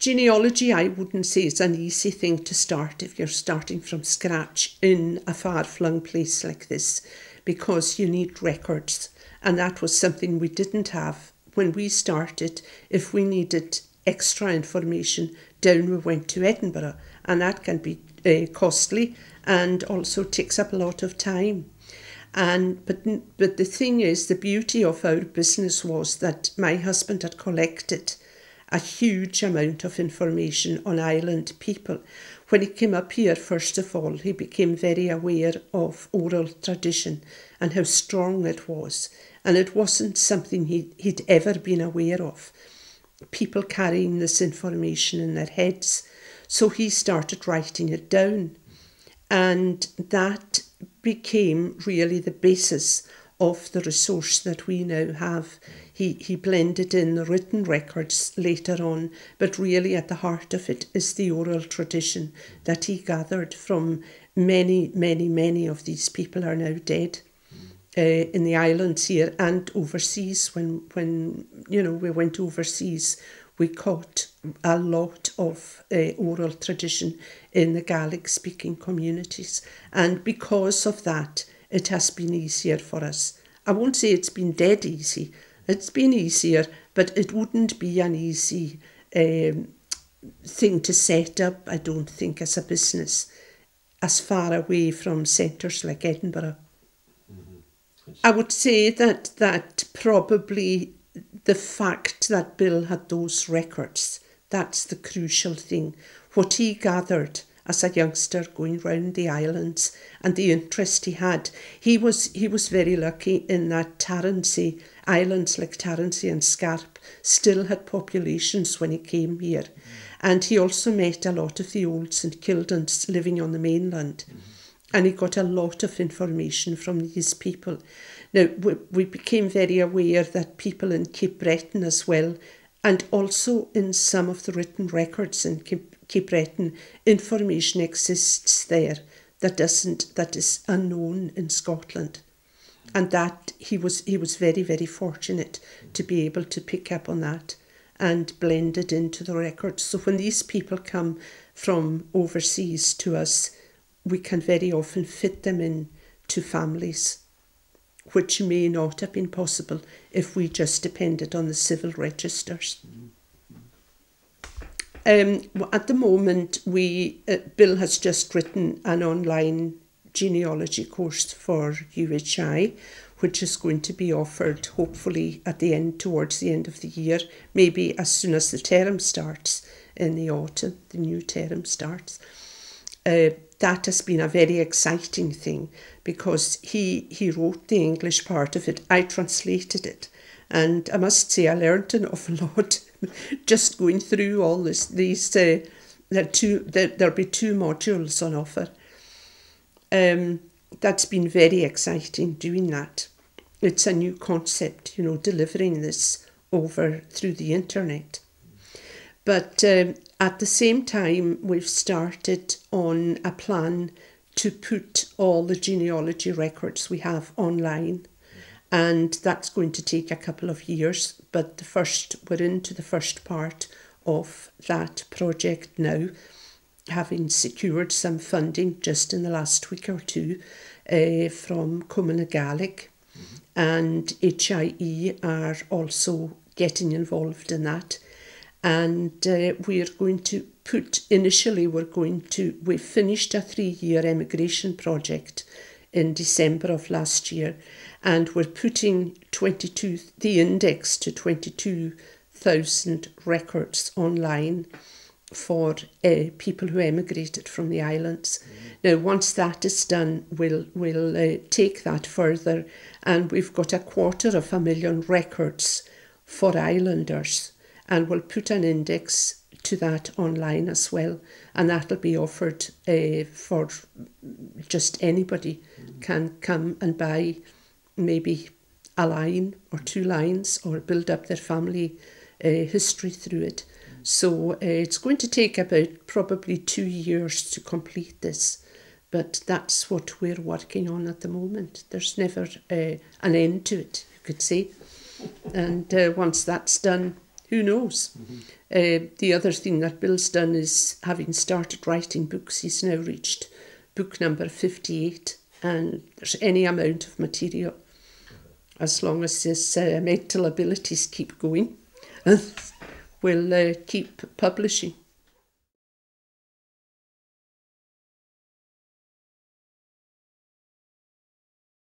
genealogy, I wouldn't say it's an easy thing to start if you're starting from scratch in a far-flung place like this, because you need records. And that was something we didn't have when we started. If we needed extra information, down we went to Edinburgh, and that can be costly and also takes up a lot of time. But the thing is, the beauty of our business was that my husband had collected a huge amount of information on island people. When he came up here, first of all, he became very aware of oral tradition and how strong it was. And it wasn't something he'd ever been aware of, people carrying this information in their heads. So he started writing it down. And that became really the basis of the resource that we now have. He blended in the written records later on, but really at the heart of it is the oral tradition that he gathered from many, many, many of these people are now dead in the islands here and overseas. When we went overseas, we caught a lot of oral tradition in the Gaelic-speaking communities. And because of that, it has been easier for us. I won't say it's been dead easy. It's been easier, but it wouldn't be an easy thing to set up, I don't think, as a business, as far away from centres like Edinburgh. Mm-hmm. I would say that probably the fact that Bill had those records, that's the crucial thing. What he gathered as a youngster going round the islands and the interest he had. He was very lucky in that Tarrantsie, islands like Tarrantsie and Scarp still had populations when he came here. And he also met a lot of the old St Kildans living on the mainland. And he got a lot of information from these people. Now, we became very aware that people in Cape Breton as well, and also in some of the written records in Cape Breton, information exists there that is unknown in Scotland. And that he was very, very fortunate to be able to pick up on that and blend it into the records. So when these people come from overseas to us, we can very often fit them in to families, which may not have been possible if we just depended on the civil registers. At the moment, Bill has just written an online genealogy course for UHI, which is going to be offered hopefully towards the end of the year, maybe as soon as the term starts in the autumn, the new term starts. That has been a very exciting thing because he wrote the English part of it. I translated it. And I must say I learned an awful lot just going through all this. There'll be 2 modules on offer. That's been very exciting doing that. It's a new concept, delivering this over through the internet. But at the same time, we've started on a plan to put all the genealogy records we have online. And that's going to take a couple of years. But we're into the first part of that project now, having secured some funding just in the last week or two from Cumann Gaelic. And HIE are also getting involved in that. And we're going to we finished a 3-year emigration project in December of last year, and we're putting the index to 22,000 records online for people who emigrated from the islands. Now, once that is done, we'll take that further, and we've got 250,000 records for islanders, and we'll put an index to that online as well, and that'll be offered for just anybody can come and buy maybe a line or 2 lines or build up their family history through it. So it's going to take about probably 2 years to complete this, but that's what we're working on at the moment. There's never an end to it, you could say. And once that's done, who knows? The other thing that Bill's done is, having started writing books, he's now reached book number 58, and there's any amount of material, as long as his mental abilities keep going, we'll keep publishing.